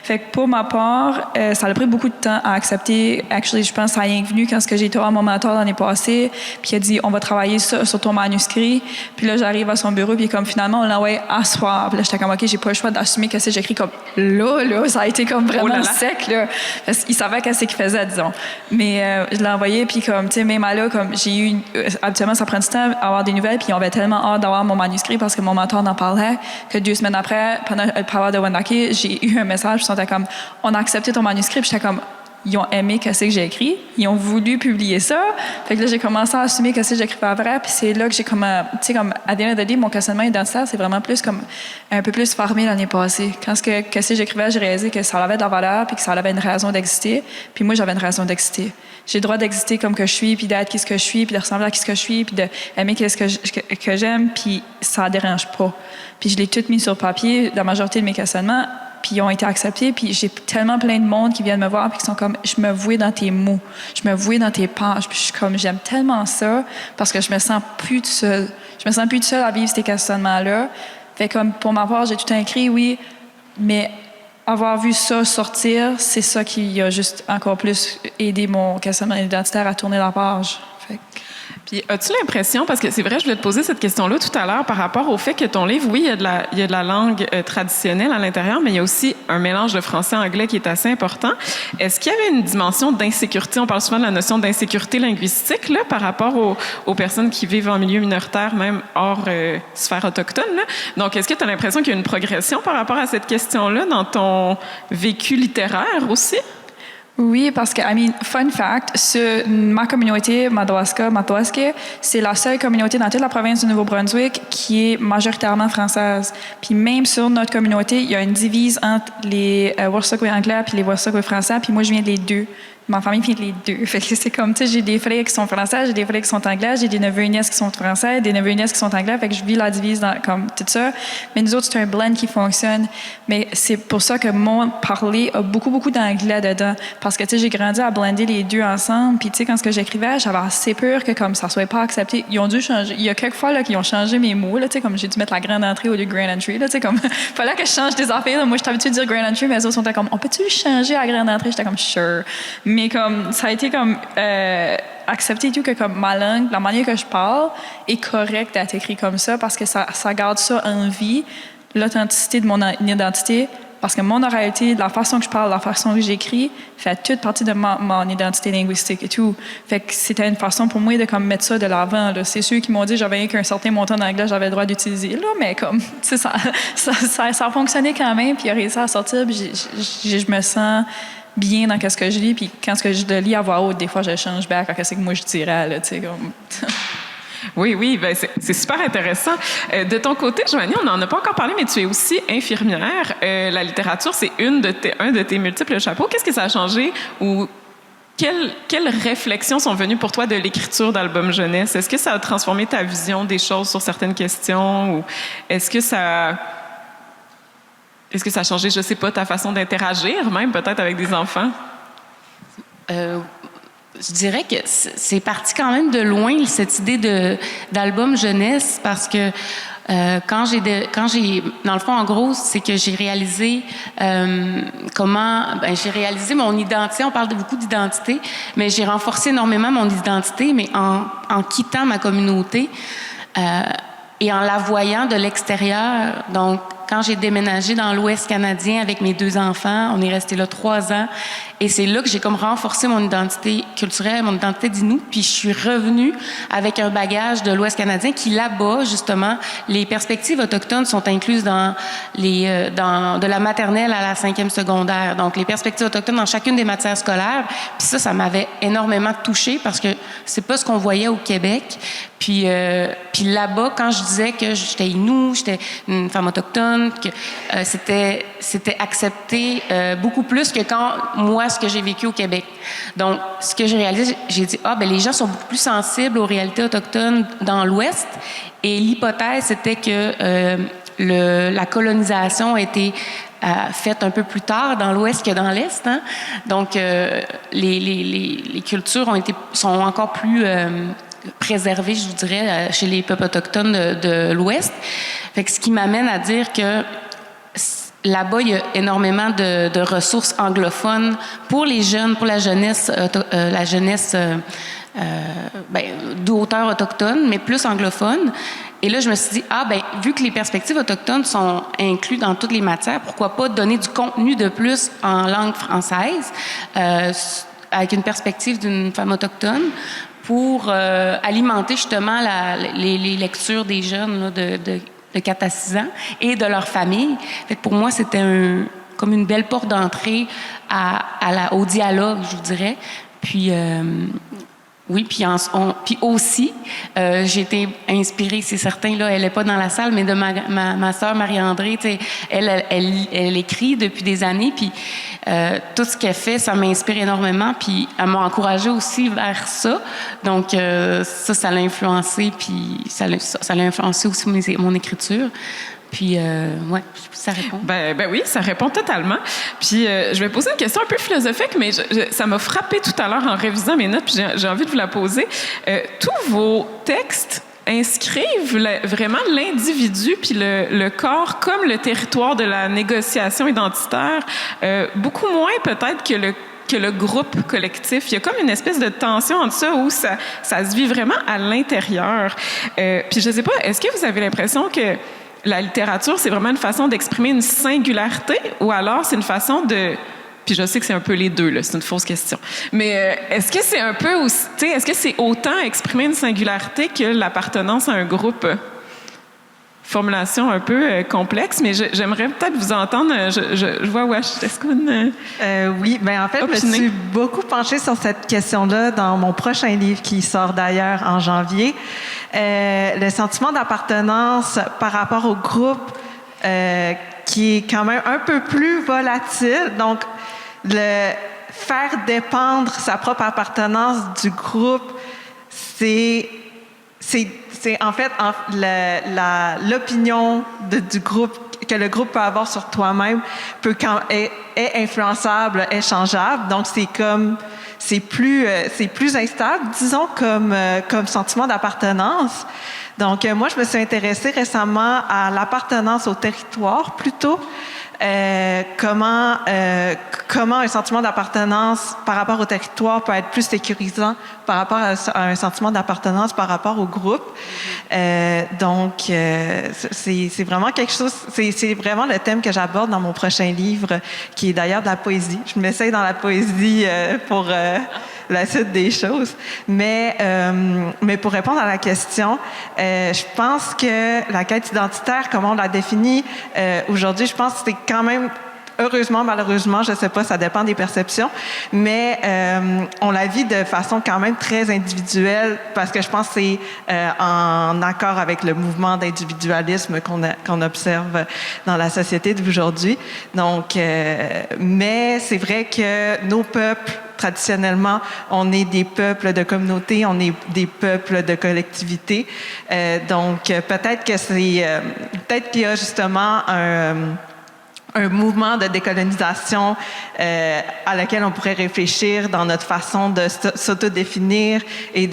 Fait que pour ma part, ça a pris beaucoup de temps à accepter. Actually, je pense que ça a rien venu quand j'ai été à mon mentor l'année passée, puis il a dit, on va travailler ça sur ton manuscrit. Puis là, j'arrive à son bureau, puis comme finalement, on l'envoie à soir. Puis là, j'étais comme, OK, j'ai pas le choix d'assumer que j'écris comme là, ça a été comme vraiment sec, là. Parce qu'il savait qu'est-ce qu'il faisait, disons. Mais je l'ai envoyé, puis comme, tu sais, même là, comme j'ai eu, habituellement, ça prend du temps à avoir des nouvelles, puis on avait tellement hâte d'avoir mon manuscrit parce que mon mentor en parlait, que 2 semaines après, pendant le Power de Wendake, j'ai eu un message, puis c'était comme, on a accepté ton manuscrit, puis j'étais comme, ils ont aimé ce que j'ai écrit, ils ont voulu publier ça. Fait que là, j'ai commencé à assumer que j'écrivais vrai, puis c'est là que j'ai comme, tu sais, comme, à the end of the day, mon questionnement identitaire, c'est vraiment plus comme, un peu plus formé l'année passée. Quand j'écrivais, j'ai réalisé que ça avait de la valeur, puis que ça avait une raison d'exister, puis moi, j'avais une raison d'exister. J'ai le droit d'exister comme que je suis, puis d'être qui ce que je suis, puis de ressembler à qui ce que je suis, puis d'aimer ce que j'aime, puis ça dérange pas. Puis je l'ai tout mis sur papier, la majorité de mes questionnements, puis ils ont été acceptés, puis j'ai tellement plein de monde qui viennent me voir, puis qui sont comme, je me vouais dans tes mots, je me vouais dans tes pages, puis je suis comme, j'aime tellement ça, parce que je me sens plus toute seule. Je me sens plus toute seule à vivre ces questionnements-là. Fait comme, pour ma part, j'ai tout écrit, oui, mais avoir vu ça sortir, c'est ça qui a juste encore plus aidé mon questionnement identitaire à tourner la page. Fait que... Puis, as-tu l'impression, parce que c'est vrai, je voulais te poser cette question-là tout à l'heure par rapport au fait que ton livre, oui, il y a de la langue traditionnelle à l'intérieur, mais il y a aussi un mélange de français-anglais qui est assez important. Est-ce qu'il y avait une dimension d'insécurité? On parle souvent de la notion d'insécurité linguistique, là, par rapport aux personnes qui vivent en milieu minoritaire, même hors sphère autochtone, là. Donc, est-ce que tu as l'impression qu'il y a une progression par rapport à cette question-là dans ton vécu littéraire aussi? Oui, parce que, fun fact, ma communauté, Madawaska, c'est la seule communauté dans toute la province du Nouveau-Brunswick qui est majoritairement française. Puis même sur notre communauté, il y a une divise entre les Wolastoqey anglais puis les Wolastoqey français, puis moi, je viens des deux. Ma famille vient les deux. Fait que c'est comme, tu sais, j'ai des frères qui sont français, j'ai des frères qui sont anglais, j'ai des neveux et nièces qui sont français, des neveux et nièces qui sont anglais. Fait que je vis la divise dans, comme tout ça. Mais nous autres, c'est un blend qui fonctionne. Mais c'est pour ça que mon parler a beaucoup, beaucoup d'anglais dedans. Parce que, tu sais, j'ai grandi à blender les deux ensemble. Puis, tu sais, quand ce que j'écrivais, j'avais assez peur que, comme, ça soit pas accepté. Ils ont dû changer. Il y a quelques fois, là, qu'ils ont changé mes mots, là, tu sais, comme j'ai dû mettre la grande entrée au lieu de grand entry, là, tu sais, comme, fallait que je change des affaires. Là. Moi, j'étais habituée de dire grand entry, mais les autres sont comme, on peut-tu changer la grande entrée? J'étais comme, sure. Mais comme, ça a été comme accepter tout que comme ma langue, la manière que je parle est correcte d'être écrit comme ça parce que ça garde ça en vie, l'authenticité de mon identité. Parce que mon oralité, la façon que je parle, la façon que j'écris, fait toute partie de mon identité linguistique et tout. Fait que c'était une façon pour moi de comme mettre ça de l'avant. Là. C'est ceux qui m'ont dit que j'avais qu'un certain montant d'anglais, j'avais le droit d'utiliser. Là, mais comme, ça a fonctionné quand même, puis il a réussi à sortir, puis je me sens bien dans ce que je lis, puis quand ce que je le lis à voix haute, des fois, je change back à ce que moi je dirais, là, tu sais, comme... Oui, ben c'est super intéressant. De ton côté, Joanie, on n'en a pas encore parlé, mais tu es aussi infirmière. La littérature, c'est un de tes multiples chapeaux. Qu'est-ce que ça a changé ou quelles réflexions sont venues pour toi de l'écriture d'albums jeunesse? Est-ce que ça a transformé ta vision des choses sur certaines questions ou est-ce que ça a changé, je sais pas, ta façon d'interagir, même peut-être avec des enfants? Je dirais que c'est parti quand même de loin, cette idée d'album jeunesse, parce que quand j'ai, dans le fond, en gros, c'est que j'ai réalisé j'ai réalisé mon identité. On parle beaucoup d'identité, mais j'ai renforcé énormément mon identité, mais en quittant ma communauté et en la voyant de l'extérieur. Donc, quand j'ai déménagé dans l'Ouest canadien avec mes 2 enfants, on est resté là 3 ans. Et c'est là que j'ai comme renforcé mon identité culturelle, mon identité d'Inuit. Puis je suis revenue avec un bagage de l'Ouest canadien qui, là-bas, justement, les perspectives autochtones sont incluses dans de la maternelle à la 5e secondaire. Donc, les perspectives autochtones dans chacune des matières scolaires. Puis ça m'avait énormément touchée parce que c'est pas ce qu'on voyait au Québec. Puis là-bas, quand je disais que j'étais Inuit, j'étais une femme autochtone, que c'était accepté beaucoup plus que quand moi, ce que j'ai vécu au Québec. Donc, ce que j'ai réalisé, j'ai dit, les gens sont beaucoup plus sensibles aux réalités autochtones dans l'Ouest. Et l'hypothèse, c'était que la colonisation a été faite un peu plus tard dans l'Ouest que dans l'Est. Hein? Donc, les cultures sont encore plus préservées, je vous dirais, chez les peuples autochtones de l'Ouest. Fait que ce qui m'amène à dire que là-bas, il y a énormément de ressources anglophones pour les jeunes, pour la jeunesse d'auteurs autochtones, mais plus anglophones. Et là, je me suis dit, vu que les perspectives autochtones sont incluses dans toutes les matières, pourquoi pas donner du contenu de plus en langue française avec une perspective d'une femme autochtone pour alimenter justement les lectures des jeunes là, de 4 à 6 ans et de leur famille. Fait que pour moi, c'était comme une belle porte d'entrée au dialogue, je vous dirais. Puis, oui, puis aussi, j'ai été inspirée, c'est certain, là, elle n'est pas dans la salle, mais de ma sœur Marie-André, tu sais, elle écrit depuis des années, puis tout ce qu'elle fait, ça m'inspire énormément, puis elle m'a encouragée aussi vers ça. Donc, ça l'a influencé, puis ça l'a influencé aussi mon écriture. Puis, ouais, ça répond. Ben oui, ça répond totalement. Puis, je vais poser une question un peu philosophique, mais ça m'a frappé tout à l'heure en révisant mes notes, puis j'ai envie de vous la poser. Tous vos textes inscrivent vraiment l'individu puis le corps comme le territoire de la négociation identitaire, beaucoup moins peut-être que le groupe collectif. Il y a comme une espèce de tension entre ça où ça se vit vraiment à l'intérieur. Puis, je sais pas, est-ce que vous avez l'impression que la littérature, c'est vraiment une façon d'exprimer une singularité ou alors c'est une façon de... Puis je sais que c'est un peu les deux, là, c'est une fausse question. Mais est-ce que c'est un peu aussi... Tu sais, est-ce que c'est autant exprimer une singularité que l'appartenance à un groupe? Formulation un peu complexe, mais j'aimerais peut-être vous entendre. Je vois Wash, est-ce qu'on... Oui, bien en fait, je me suis beaucoup penchée sur cette question-là dans mon prochain livre qui sort d'ailleurs en janvier. Le sentiment d'appartenance par rapport au groupe qui est quand même un peu plus volatile. Donc, faire dépendre sa propre appartenance du groupe, c'est en fait l'opinion du groupe que le groupe peut avoir sur toi-même est influençable, est changeable. Donc c'est plus instable, disons comme sentiment d'appartenance. Donc moi je me suis intéressée récemment à l'appartenance au territoire plutôt. Comment un sentiment d'appartenance par rapport au territoire peut être plus sécurisant par rapport à un sentiment d'appartenance par rapport au groupe. Donc, c'est vraiment quelque chose, c'est vraiment le thème que j'aborde dans mon prochain livre, qui est d'ailleurs de la poésie. Je m'essaye dans la poésie pour la suite des choses. Mais pour répondre à la question, je pense que la quête identitaire, comme on l'a définie aujourd'hui, je pense que c'est quand même, heureusement, malheureusement, je ne sais pas, ça dépend des perceptions, mais on la vit de façon quand même très individuelle parce que je pense que c'est en accord avec le mouvement d'individualisme qu'on observe dans la société d'aujourd'hui. Donc, mais c'est vrai que nos peuples, traditionnellement, on est des peuples de communauté, on est des peuples de collectivité. Donc, peut-être qu'il y a justement un mouvement de décolonisation à laquelle on pourrait réfléchir dans notre façon de s'autodéfinir et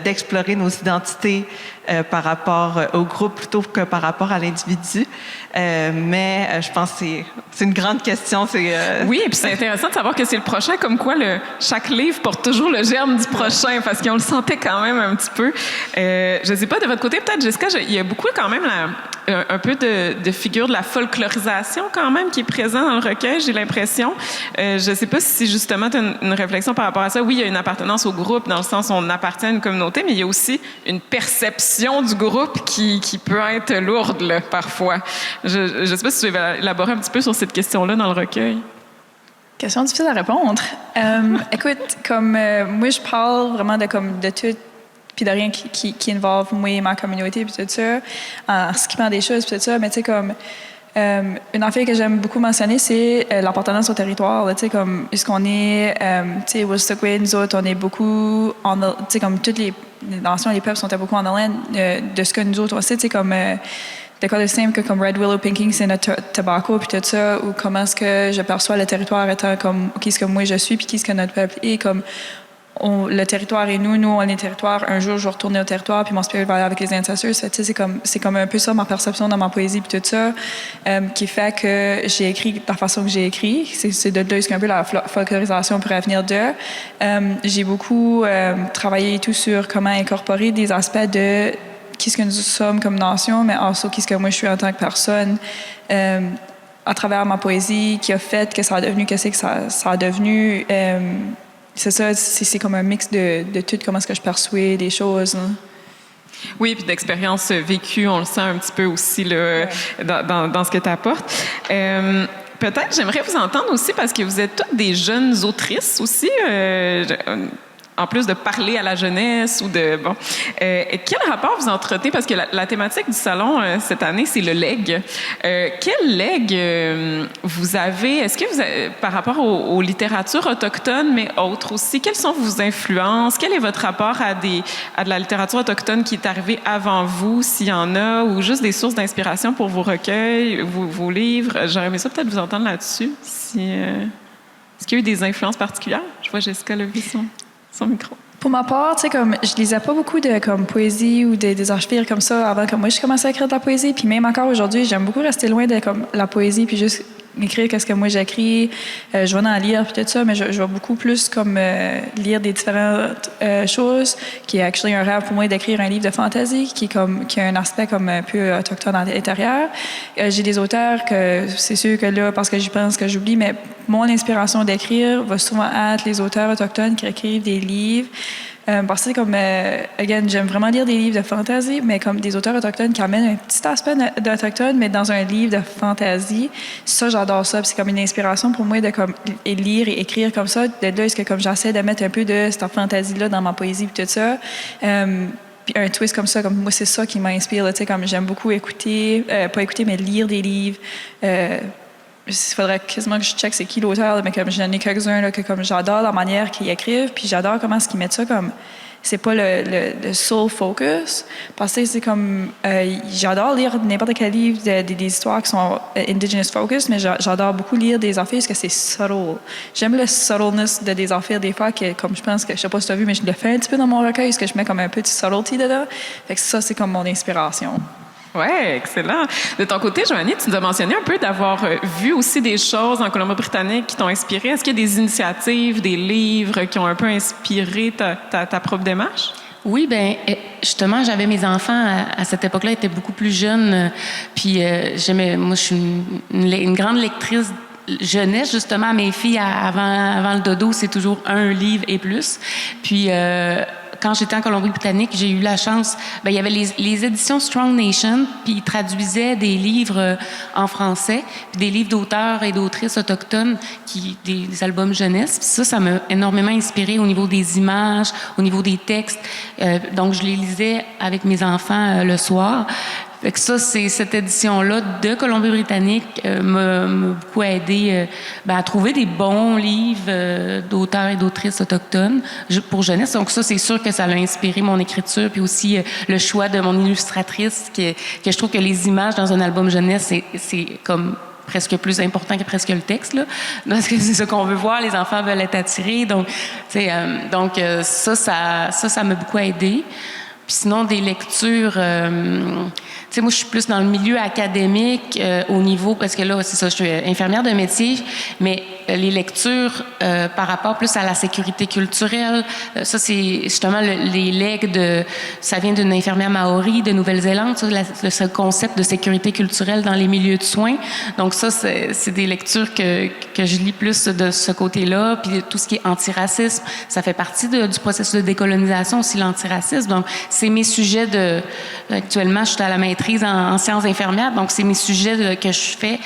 d'explorer nos identités par rapport au groupe plutôt que par rapport à l'individu. Mais je pense que c'est une grande question. Oui, et puis c'est intéressant de savoir que c'est le prochain, comme quoi chaque livre porte toujours le germe du prochain, parce qu'on le sentait quand même un petit peu. Je ne sais pas, de votre côté, peut-être, Jessica, il y a beaucoup quand même un peu de figure de la folklorisation quand même qui est présent dans le recueil, j'ai l'impression. Je ne sais pas si justement tu as une réflexion par rapport à ça. Oui, il y a une appartenance au groupe dans le sens où on appartient à une communauté, mais il y a aussi une perception du groupe qui peut être lourde là, parfois. Je ne sais pas si tu veux élaborer un petit peu sur cette question-là dans le recueil. Question difficile à répondre. Écoute, comme moi, je parle vraiment de tout puis de rien qui involve moi et ma communauté puis tout ça, en skippant des choses puis tout ça, mais tu sais, comme une affaire que j'aime beaucoup mentionner, c'est l'appartenance au territoire. Tu sais, comme, est-ce qu'on est, tu sais, Wolastoqey, nous autres, on est beaucoup, tu sais, comme toutes les nations, les peuples sont beaucoup en Irlande de ce que nous autres, on sait, tu sais, comme, de quoi de simple que comme Red Willow Pinking, c'est notre tobacco, puis tout ça, ou comment est-ce que je perçois le territoire étant comme, qui est-ce que moi je suis, puis qui est-ce que notre peuple est, comme, le territoire et nous on est le territoire. Un jour, je vais retourner au territoire, puis mon spirit va aller avec les ancestors. C'est comme un peu ça, ma perception dans ma poésie, puis tout ça, qui fait que j'ai écrit de la façon que j'ai écrit. C'est de là qu'un peu la folklorisation pourrait venir de. J'ai beaucoup travaillé et tout sur comment incorporer des aspects de qu'est-ce que nous sommes comme nation, mais aussi qu'est-ce que moi je suis en tant que personne. À travers ma poésie, qui a fait que ça a devenu, qu'est-ce que ça a devenu. C'est ça, c'est comme un mix de tout, comment est-ce que je perçois les choses. Hein. Oui, puis d'expériences vécues, on le sent un petit peu aussi là, dans ce que tu apportes. Peut-être, j'aimerais vous entendre aussi, parce que vous êtes toutes des jeunes autrices aussi, en plus de parler à la jeunesse ou de... Bon. Quel rapport vous entretenez? Parce que la thématique du salon cette année, c'est le legs. Quel legs vous avez? Est-ce que vous avez, par rapport aux littératures autochtones, mais autres aussi, quelles sont vos influences? Quel est votre rapport à de la littérature autochtone qui est arrivée avant vous, s'il y en a, ou juste des sources d'inspiration pour vos recueils, vos livres? J'aurais aimé ça peut-être vous entendre là-dessus. Est-ce qu'il y a eu des influences particulières? Je vois Jessica lever son micro. Pour ma part, tu sais, comme je lisais pas beaucoup de comme poésie ou des archivires comme ça avant que moi je commençais à écrire de la poésie. Puis même encore aujourd'hui, j'aime beaucoup rester loin de comme la poésie puis juste écrire qu'est-ce que moi j'écris. Je vais en lire puis tout ça, mais je vais beaucoup plus comme lire des différentes choses. Qui est actually un rêve pour moi d'écrire un livre de fantasy qui a un aspect comme un peu autochtone à l'intérieur. J'ai des auteurs que c'est sûr que là, parce que j'y pense que j'oublie, mais mon inspiration d'écrire va souvent être les auteurs autochtones qui écrivent des livres. Parce que c'est comme, again, j'aime vraiment lire des livres de fantasy, mais comme des auteurs autochtones qui amènent un petit aspect d'autochtone, mais dans un livre de fantasy. Ça, j'adore ça. Puis c'est comme une inspiration pour moi de comme lire et écrire comme ça. De là, est-ce que comme j'essaie de mettre un peu de cette fantasy-là dans ma poésie et tout ça. Puis un twist comme ça, comme moi, c'est ça qui m'inspire. Tu sais, comme j'aime beaucoup écouter, pas écouter, mais lire des livres. il faudrait quasiment que je check c'est qui l'auteur, mais comme j'en ai quelques-uns là, que comme j'adore la manière qu'ils écrivent, puis j'adore comment est-ce qu'ils mettent ça comme c'est pas le sole focus, parce que c'est comme j'adore lire n'importe quel livre des histoires qui sont indigenous focus, mais j'adore beaucoup lire des affaires parce que c'est subtle. J'aime le subtleness de des affaires des fois que comme je pense que je sais pas si tu as vu mais je le fais un petit peu dans mon recueil parce que je mets comme un petit subtlety dedans. Fait que ça c'est comme mon inspiration. Oui, excellent. De ton côté, Joanie, tu nous as mentionné un peu d'avoir vu aussi des choses en Colombie-Britannique qui t'ont inspiré. Est-ce qu'il y a des initiatives, des livres qui ont un peu inspiré ta propre démarche? Oui, ben justement, j'avais mes enfants à cette époque-là, ils étaient beaucoup plus jeunes. Puis moi, je suis une grande lectrice jeunesse, justement, à mes filles, avant le dodo, c'est toujours un livre et plus. Puis quand j'étais en Colombie-Britannique, j'ai eu la chance, il y avait les éditions Strong Nation, puis ils traduisaient des livres en français, puis des livres d'auteurs et d'autrices autochtones, des albums jeunesse. Puis ça m'a énormément inspirée au niveau des images, au niveau des textes. Donc, je les lisais avec mes enfants le soir. Fait que ça, cette édition-là de Colombie-Britannique m'a beaucoup aidé à trouver des bons livres d'auteurs et d'autrices autochtones pour jeunesse. Donc ça, c'est sûr que ça a inspiré mon écriture, puis aussi le choix de mon illustratrice, que je trouve que les images dans un album jeunesse, c'est comme presque plus important que presque le texte, là, parce que c'est ce qu'on veut voir, les enfants veulent être attirés. Donc, ça m'a beaucoup aidé. Puis sinon, des lectures... moi, je suis plus dans le milieu académique au niveau... Parce que là, c'est ça, je suis infirmière de métier, mais les lectures par rapport plus à la sécurité culturelle, ça, c'est justement les legs de... Ça vient d'une infirmière maori de Nouvelle-Zélande, ce concept de sécurité culturelle dans les milieux de soins. Donc ça, c'est des lectures que je lis plus de ce côté-là. Puis tout ce qui est antiracisme, ça fait partie du processus de décolonisation aussi, l'antiracisme. Donc, c'est mes sujets actuellement, je suis à la maîtrise en sciences infirmières, donc c'est mes sujets que je fais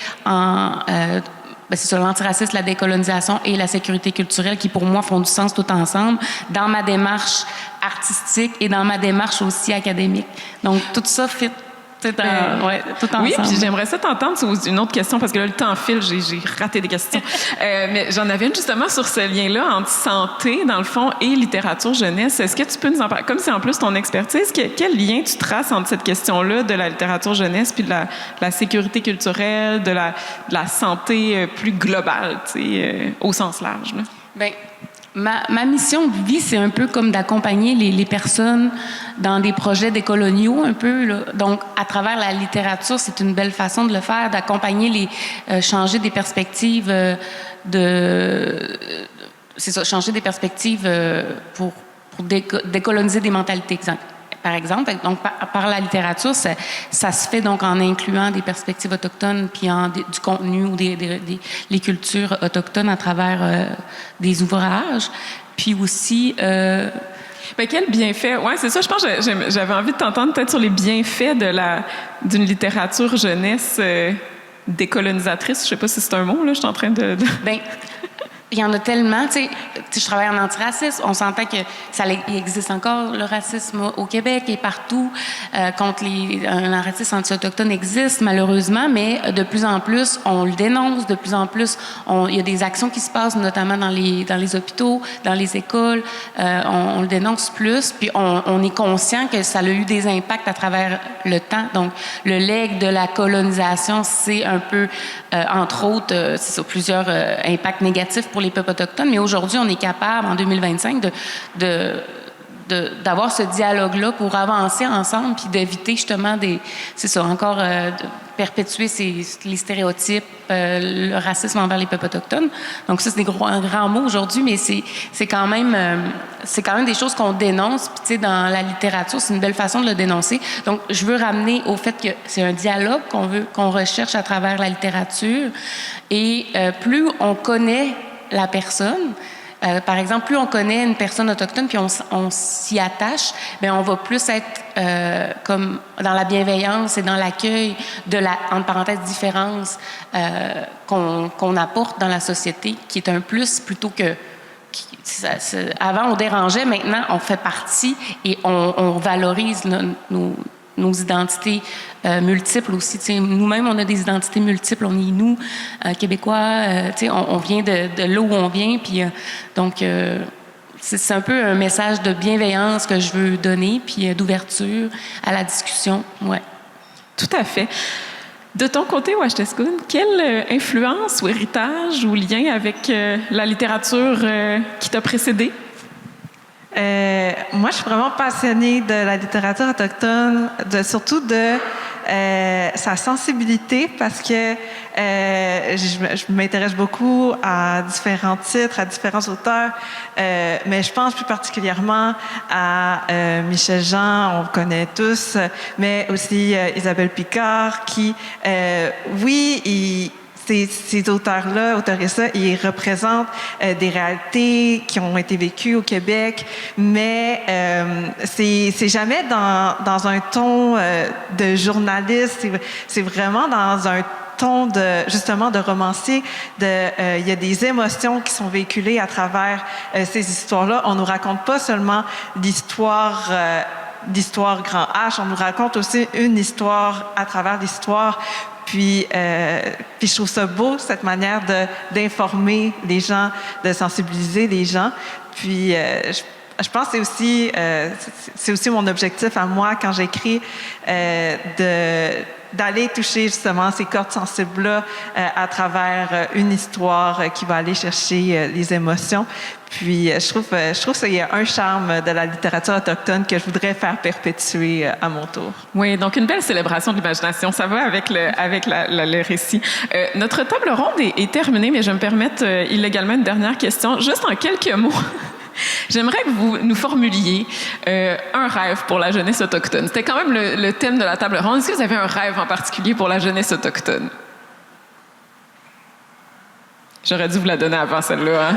c'est sur l'antiracisme, la décolonisation et la sécurité culturelle qui, pour moi, font du sens tout ensemble dans ma démarche artistique et dans ma démarche aussi académique. Donc, tout ça fit tout ensemble. Oui, puis j'aimerais ça t'entendre sur une autre question, parce que là, le temps file, j'ai raté des questions. Mais j'en avais une justement sur ce lien-là entre santé, dans le fond, et littérature jeunesse. Est-ce que tu peux nous en parler? Comme c'est en plus ton expertise, quel lien tu traces entre cette question-là de la littérature jeunesse puis de la sécurité culturelle, de la santé plus globale, au sens large? Là? Bien, ma mission de vie, c'est un peu comme d'accompagner les personnes dans des projets décoloniaux, un peu, là. Donc, à travers la littérature, c'est une belle façon de le faire, d'accompagner changer des perspectives changer des perspectives pour décoloniser des mentalités, par exemple. Donc, par la littérature, ça se fait donc en incluant des perspectives autochtones puis du contenu ou les cultures autochtones à travers des ouvrages. Puis aussi... quel bienfait? Oui, c'est ça. Je pense que j'avais envie de t'entendre peut-être sur les bienfaits d'une littérature jeunesse décolonisatrice. Je sais pas si c'est un mot, là. Je suis en train de... Il y en a tellement, tu sais, je travaille en antiracisme, on s'entend que il existe encore le racisme au Québec et partout, un racisme anti-autochtone existe malheureusement, mais de plus en plus, on le dénonce, de plus en plus, il y a des actions qui se passent, notamment dans les hôpitaux, dans les écoles, on le dénonce plus, puis on est conscient que ça a eu des impacts à travers le temps. Donc, le legs de la colonisation, c'est un peu, entre autres, c'est ça, plusieurs impacts négatifs pour les peuples autochtones, mais aujourd'hui, on est capable, en 2025, d'avoir ce dialogue-là pour avancer ensemble puis d'éviter justement de perpétuer les stéréotypes, le racisme envers les peuples autochtones. Donc ça, c'est un grand mot aujourd'hui, mais c'est quand même des choses qu'on dénonce. Puis tu sais, dans la littérature, c'est une belle façon de le dénoncer. Donc, je veux ramener au fait que c'est un dialogue qu'on recherche à travers la littérature. Et plus on connaît la personne, par exemple, plus on connaît une personne autochtone puis on s'y attache, bien, on va plus être comme dans la bienveillance et dans l'accueil de entre parenthèses, différence qu'on apporte dans la société, qui est un plus plutôt que... avant, on dérangeait, maintenant, on fait partie et on valorise nos identités multiples aussi. T'sais, nous-mêmes, on a des identités multiples. On est nous, Québécois. On vient de là où on vient. Puis, donc, c'est un peu un message de bienveillance que je veux donner, puis d'ouverture à la discussion. Ouais. Tout à fait. De ton côté, Washteskun, quelle influence ou héritage ou lien avec la littérature qui t'a précédé? Moi, je suis vraiment passionnée de la littérature autochtone, surtout de sa sensibilité, parce que je m'intéresse beaucoup à différents titres, à différents auteurs, mais je pense plus particulièrement à Michel Jean, on le connaît tous, mais aussi Isabelle Picard, qui, oui, ces auteurs-là, auteuressas, ils représentent des réalités qui ont été vécues au Québec, mais c'est jamais dans un ton de journaliste, c'est vraiment dans un ton justement de romancier. Il y a des émotions qui sont véhiculées à travers ces histoires-là. On nous raconte pas seulement l'histoire grand H, on nous raconte aussi une histoire à travers l'histoire. Puis je trouve ça beau, cette manière d'informer les gens, de sensibiliser les gens. Puis je pense que c'est aussi mon objectif à moi quand j'écris, d'aller toucher justement ces cordes sensibles-là à travers une histoire qui va aller chercher les émotions. Puis je trouve qu'il y a un charme de la littérature autochtone que je voudrais faire perpétuer à mon tour. Oui, donc une belle célébration de l'imagination. Ça va avec le récit. Notre table ronde est terminée, mais je vais me permettre illégalement une dernière question. Juste en quelques mots. J'aimerais que vous nous formuliez un rêve pour la jeunesse autochtone. C'était quand même le thème de la table ronde. Est-ce que vous avez un rêve en particulier pour la jeunesse autochtone? J'aurais dû vous la donner avant celle-là. Hein?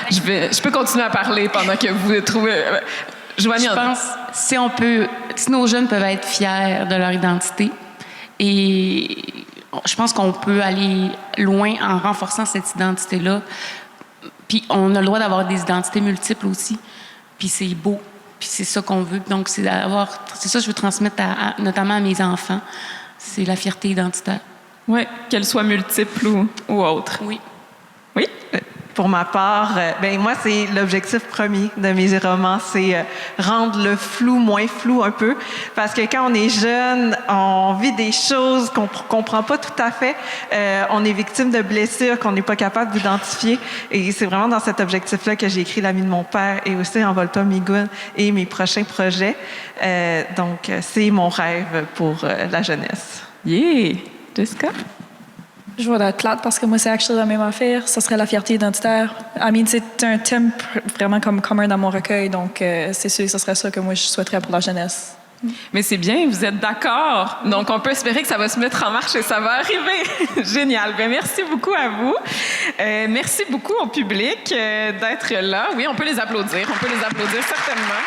Je peux continuer à parler pendant que vous trouvez... Joanie, je pense, si nos jeunes peuvent être fiers de leur identité, et je pense qu'on peut aller loin en renforçant cette identité-là. Puis on a le droit d'avoir des identités multiples aussi. Puis c'est beau. Puis c'est ça qu'on veut. Donc c'est ça que je veux transmettre notamment à mes enfants. C'est la fierté identitaire. Oui, qu'elle soit multiple ou autre. Oui. Oui? Pour ma part, moi, c'est l'objectif premier de mes romans, c'est rendre le flou moins flou un peu. Parce que quand on est jeune, on vit des choses qu'on comprend pas tout à fait. On est victime de blessures qu'on n'est pas capable d'identifier. Et c'est vraiment dans cet objectif-là que j'ai écrit L'ami de mon père et aussi Envole-toi Migoun et mes prochains projets. Donc, c'est mon rêve pour la jeunesse. Yeah! Jessica? Je vais être plate parce que moi, c'est actually la même affaire. Ça serait la fierté identitaire. C'est un thème vraiment comme commun dans mon recueil, donc c'est sûr que ce serait ça que moi, je souhaiterais pour la jeunesse. Mais c'est bien, vous êtes d'accord. Donc, on peut espérer que ça va se mettre en marche et ça va arriver. Génial. Bien, merci beaucoup à vous. Merci beaucoup au public d'être là. Oui, on peut les applaudir. On peut les applaudir certainement.